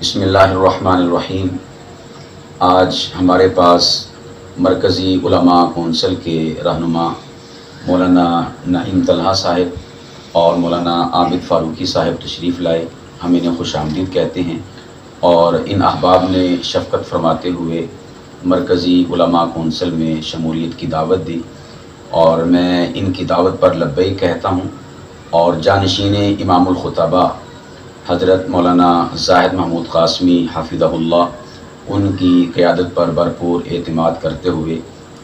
بسم اللہ الرحمن الرحیم۔ آج ہمارے پاس مرکزی علماء کونسل کے رہنما مولانا نعیم طلحہ صاحب اور مولانا عابد فاروقی صاحب تشریف لائے، ہم انہیں خوش آمدید کہتے ہیں، اور ان احباب نے شفقت فرماتے ہوئے مرکزی علماء کونسل میں شمولیت کی دعوت دی، اور میں ان کی دعوت پر لبیک کہتا ہوں، اور جانشین امام الخطباء حضرت مولانا زاہد محمود قاسمی حفظہ اللہ ان کی قیادت پر بھرپور اعتماد کرتے ہوئے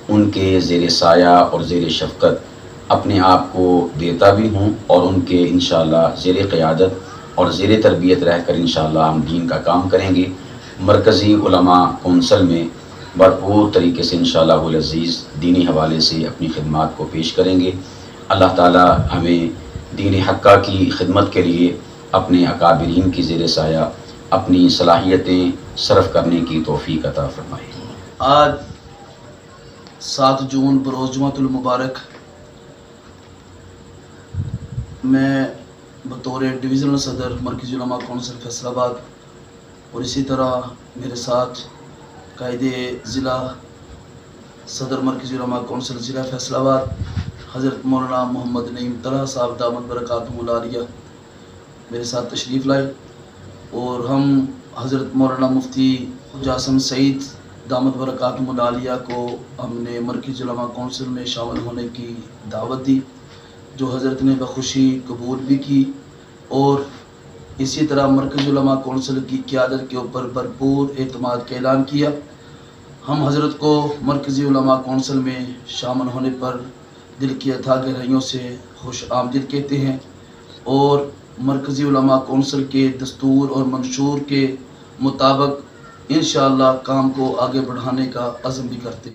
ان کے زیر سایہ اور زیر شفقت اپنے آپ کو دیتا بھی ہوں، اور ان کے انشاءاللہ زیر قیادت اور زیر تربیت رہ کر انشاءاللہ ہم دین کا کام کریں گے۔ مرکزی علماء کونسل میں بھرپور طریقے سے انشاءاللہ العزیز دینی حوالے سے اپنی خدمات کو پیش کریں گے۔ اللہ تعالی ہمیں دین حقہ کی خدمت کے لیے اپنے اکابرین کی زیر سایہ اپنی صلاحیتیں صرف کرنے کی توفیق عطا فرمائے۔ آج 7 جون بروز جمعۃ المبارک میں بطور ڈویژنل صدر مرکزی علماء کونسل فیصل آباد، اور اسی طرح میرے ساتھ قائد ضلع صدر مرکزی علماء کونسل ضلع فیصل آباد حضرت مولانا محمد نعیم طلحہ صاحب دامت برکاتہم العالیہ میرے ساتھ تشریف لائے، اور ہم حضرت مولانا مفتی جاسم سعید دامت برکاتہم العالیہ کو ہم نے مرکزی علماء کونسل میں شامل ہونے کی دعوت دی، جو حضرت نے بخوشی قبول بھی کی، اور اسی طرح مرکزی علماء کونسل کی قیادت کے اوپر بھرپور اعتماد کا اعلان کیا۔ ہم حضرت کو مرکزی علماء کونسل میں شامل ہونے پر دل کی اتھاہ گہرائیوں سے خوش آمدید کہتے ہیں، اور مرکزی علماء کونسل کے دستور اور منشور کے مطابق انشاءاللہ کام کو آگے بڑھانے کا عزم بھی کرتے ہیں۔